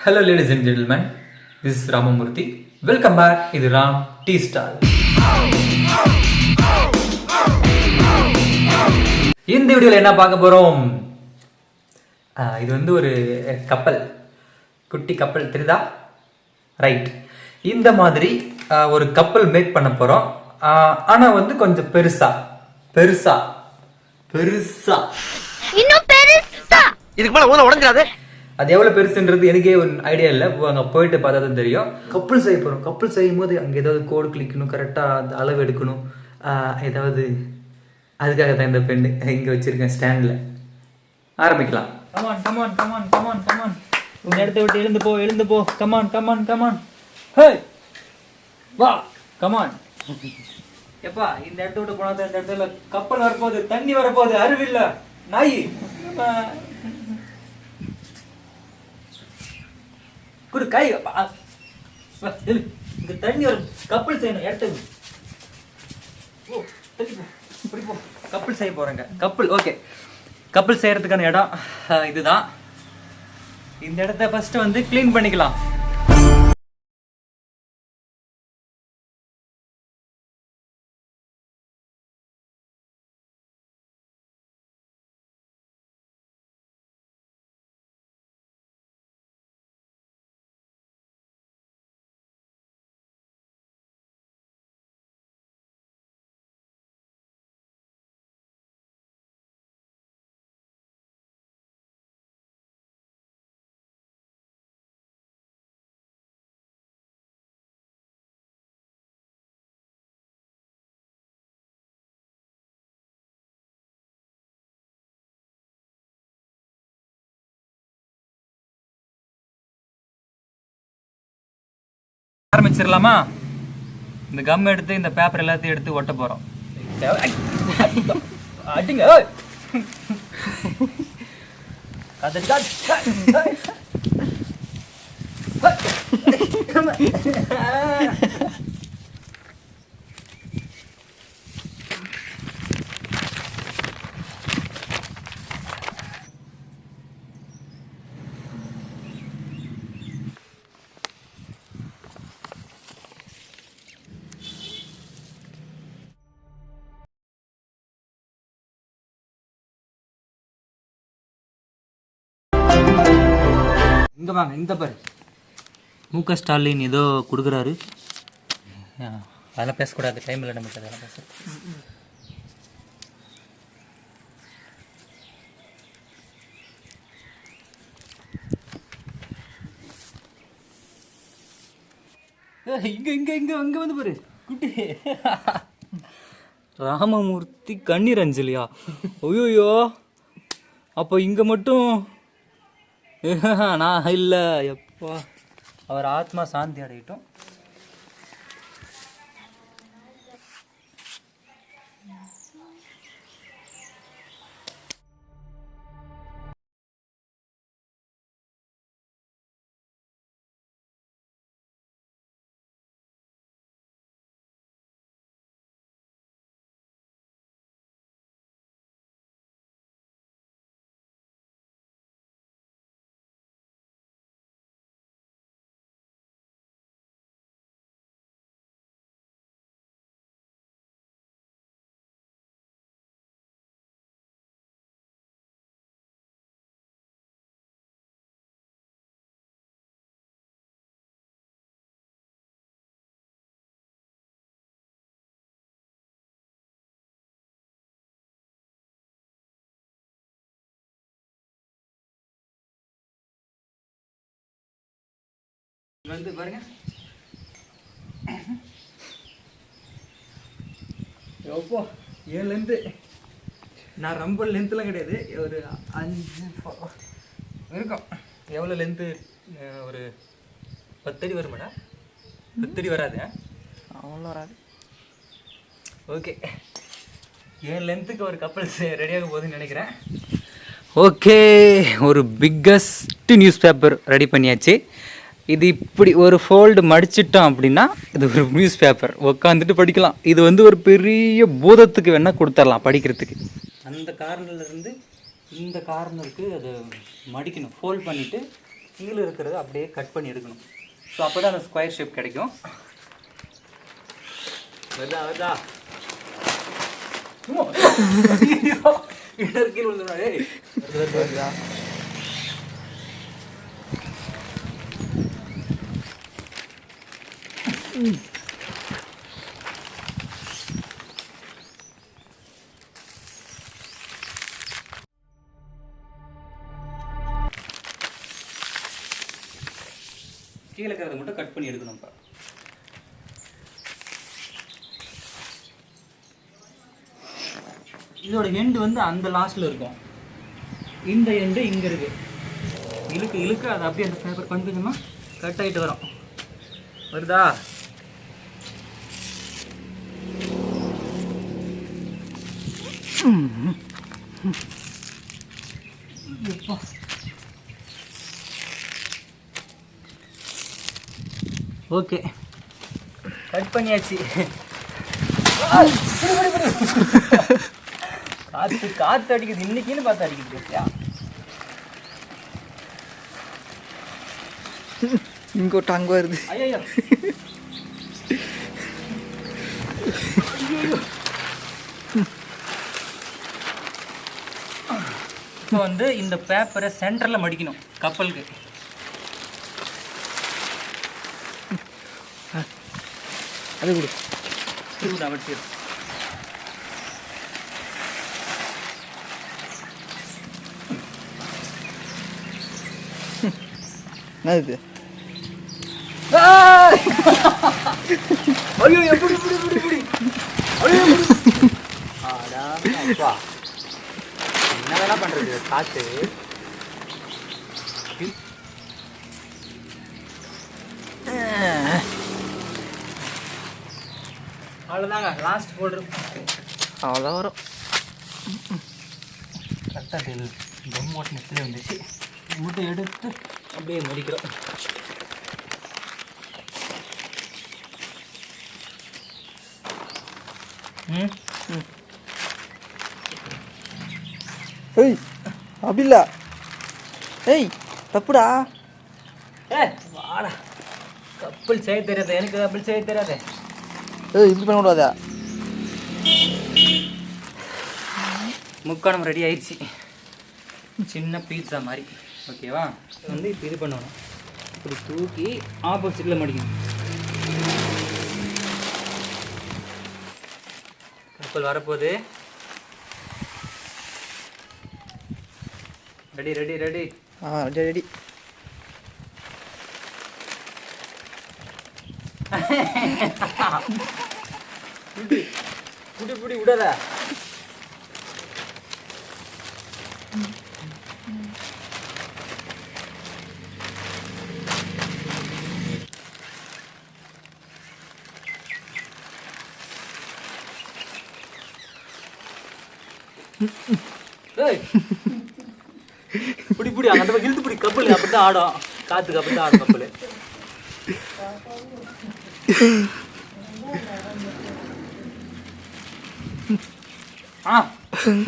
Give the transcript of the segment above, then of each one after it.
Hello ladies and gentlemen, this is Ramamurthy. Welcome back. இது Ram tea stall. இந்த வீடியோவில் என்ன பார்க்க போகிறோம்? இது வந்து ஒரு கப்பல், குட்டி கப்பல் தெரியுதா? ரைட். இந்த மாதிரி ஒரு கப்பல் மேக் பண்ண போகிறோம். ஆனால் வந்து கொஞ்சம் பெருசா இன்னும் பெருசா இதுக்கு மேல ஊன உடைஞ்சிராது. அது எவ்வளோ பெருசுன்றது எனக்கே ஒரு ஐடியா இல்லை. அங்கே போயிட்டு பார்த்தா தான் தெரியும். கப்பல் செய்ய போகிறோம். கப்பல் செய்யும் போது அங்கே ஏதாவது கோடு கிளிக்கணும், கரெக்டாக அந்த அளவு எடுக்கணும், ஏதாவது. அதுக்காக தான் இந்த பெண்ணு இங்கே வச்சுருக்கேன் ஸ்டாண்டில். ஆரம்பிக்கலாம். Come on come on come on come on come on. இந்த இடத்த விட்டு எழுந்து போ கமான் கமான் கமான். ஹே வா கமான். எப்பா இந்த இடத்த விட்டு போனா இந்த இடத்துல கப்பல் வரப்போகுது, தண்ணி வரப்போகுது, அறிவில்ல நாய். குடு காய். இங்க தண்ணி வரும், கப்பல் செய்யணும் இடத்துக்கு. ஓ தண்ணி போ, இப்படி போ. கப்பல் செய்ய போறேங்க. கப்பல் ஓகே. கப்பல் செய்யறதுக்கான இடம் இதுதான். இந்த இடத்த ஃபர்ஸ்ட் வந்து கிளீன் பண்ணிக்கலாம். ஆரம்பிச்சிடலாமா? இந்த கம் எடுத்து இந்த பேப்பர் எல்லாத்தையும் எடுத்து ஒட்ட போறோம். அடிங்க. இங்க வாங்க, இந்த பாரு. முக ஸ்டாலின் ஏதோ கொடுக்குறாரு. அதெல்லாம் பேசக்கூடாது, டைம் இல்லை நமக்கு. அதெல்லாம் பேச இங்க இங்க இங்க அங்க வந்து பாரு குட்டி. ராமமூர்த்தி கண்ணீர் அஞ்சலியா? ஐயோ, அப்போ இங்க மட்டும் நான் இல்லை. எப்போ அவர் ஆத்மா சாந்தி அடையட்டும். வந்து பாருங்க, எப்போ 7 லென்த்து. நான் ரொம்ப லென்த்துலாம் கிடையாது, ஒரு 5 இருக்கும். எவ்வளோ லென்த்து? ஒரு 10 அடி வருமாடா? 10 அடி வராது, அவ்வளோ வராது. ஓகே, 7 லென்த்துக்கு ஒரு கப்பல் ரெடியாக போகுதுன்னு நினைக்கிறேன். ஓகே, ஒரு பிக்கஸ்ட் நியூஸ் பேப்பர் ரெடி பண்ணியாச்சு. இது இப்படி ஒரு ஃபோல்டு மடிச்சிட்டோம் அப்படின்னா இது ஒரு நியூஸ் பேப்பர், உட்காந்துட்டு படிக்கலாம். இது வந்து ஒரு பெரிய பூதத்துக்கு வேணால் கொடுத்துடலாம் படிக்கிறதுக்கு. அந்த கார்னர்லேருந்து இந்த கார்னருக்கு அதை மடிக்கணும், ஃபோல்ட் பண்ணிவிட்டு கீழே இருக்கிறத அப்படியே கட் பண்ணி எடுக்கணும். ஸோ அப்போ தான் அந்த ஸ்கொயர் ஷேப் கிடைக்கும். வருதா வருதா கீழே விழுந்துடா. ஏய் வருதா கீழே இருக்கிறத மட்டும் கட் பண்ணி எடுக்கணும். இப்போ இதோட எண்டு வந்து அந்த லாஸ்ட்ல இருக்கும், இந்த எண்டு இங்கே இருக்கு. இழுக்கு இழுக்கு அது அப்படியே அந்த பேப்பர் கொஞ்சம் கொஞ்சமாக கட் ஆகிட்டு வரும். வருதா? ஓகே, கட் பண்ணியாச்சு. காற்று காற்று அடிக்குது, இன்னைக்குன்னு பார்த்து அடிக்குது. பத்தியா இங்கோட்டு அங்கே வருது. ஐயோ இப்போ வந்து இந்த பேப்பரை சென்டரில் மடிக்கணும் கப்பலுக்கு. அது கொடு மடிச்சு என்ன இது? ஐயோ எப்படி இப்படி இப்படி இப்படி ஐயோ ஆடா அப்பா என்ன வேணா பண்றது காத்து. அவ்வளோதாங்க, லாஸ்ட் போல்டர் அவ்வளோதான் வரும். கரெக்டாக கம் ஓட்டனத்துலேயே வந்துச்சு. மூட்டை எடுத்து அப்படியே முடிக்கிறோம். ஏய் அப்படி இல்லை. ஏய் தப்புடா. வாடா, கப்பல் செய்ய தெரியாத எனக்கு, கப்பல் செய்ய தெரியாத. ஏய் இப்படி பண்ணக்கூடாதா? முக்காணம் ரெடி ஆயிடுச்சு, சின்ன பீட்சா மாதிரி. ஓகேவா? வந்து இப்போ இது பண்ணணும், இப்படி தூக்கி ஆப்போசிட்டில் மடிக்கணும். கப்பல் வரப்போகுது. Ready ready ready. Ready ready. புடி புடி புடி விடாத. புடி புடி அந்த பக்கம் இழுத்து புடி. கப்பல் அப்படிதான் ஆடும், காத்துக்கு அப்படிதான் ஆடும் கப்பல்.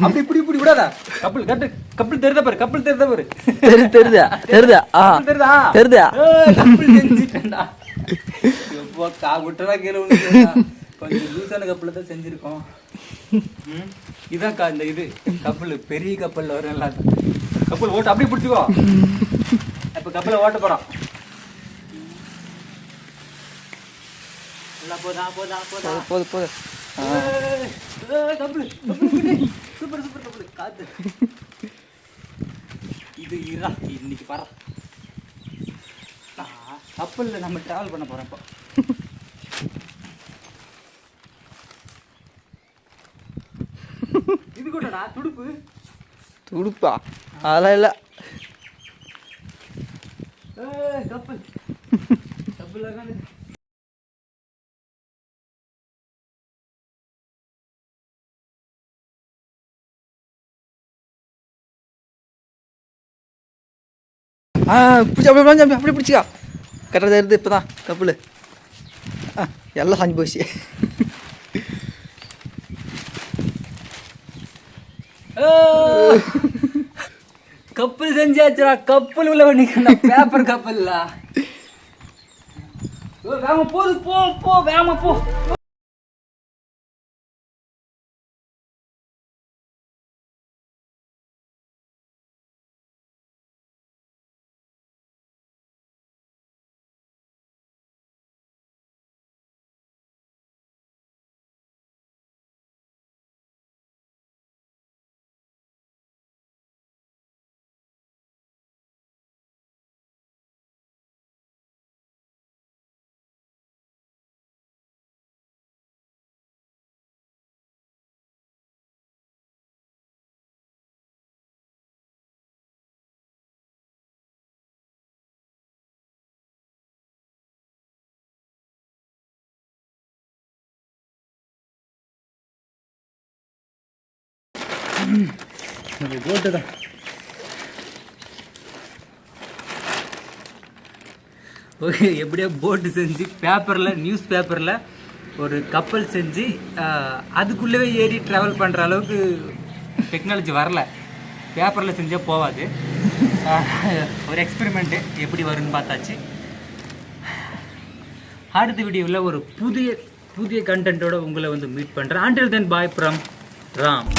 அப்படி இப்படி இப்படி விடாதா. கப்பல் கட்டு, கப்பல் தெரியுதா பாரு, கப்பல் தெரியுதா பாரு. தெரியுதா தெரியுதா தெரியுதா தெரியுதா. கப்பல் செஞ்சுட்டேன்டா. எப்போ விட்டதா கீழே விழுந்துட்டா. கொஞ்சம் லூசான கப்பல் தான் செஞ்சிருக்கோம். இதான் இந்த இது கப்பல், பெரிய கப்பல்ல வரும். எல்லாம் கப்பல் ஓட்ட அப்படியே பிடிச்சிக்கோ. இப்ப கப்பலை ஓட்ட போறோம். போதா போதா போதா போது போது. கப்பல் சூப்பர் சூப்பர் கப்பல் காத்து. இது இரா இன்னைக்கு பாரு, கப்பல்ல நம்ம டிராவல் பண்ண போறோம். இப்போ இது கூடடா துடுப்பு. துடுப்பா? அதெல்லாம் இல்லை. கப்பல் கப்பல் பிடிச்சி அப்படியே அப்படியே பிடிச்சிக்கா. கரெக்டாக இருந்து இப்போ தான் கப்பல் எல்லாம் சாஞ்சு போச்சு. கப்பல் செஞ்சாச்சுடா. கப்பல் உள்ள பண்ணிக்கணும். பேப்பர் கப்பல்ல. வேகமா போது. போ வேகமா போ. போட்டு தான். ஓகே, எப்படியோ போட்டு செஞ்சு பேப்பரில், நியூஸ் பேப்பரில் ஒரு கப்பல் செஞ்சு அதுக்குள்ளவே ஏறி ட்ராவல் பண்ணுற அளவுக்கு டெக்னாலஜி வரல. பேப்பரில் செஞ்சால் போகாது. ஒரு எக்ஸ்பெரிமெண்ட்டு எப்படி வரும்னு பார்த்தாச்சு. அடுத்த வீடியோவில் ஒரு புதிய கண்டென்ட்டோட உங்களை வந்து மீட் பண்ணுறேன். until then bye from Ram.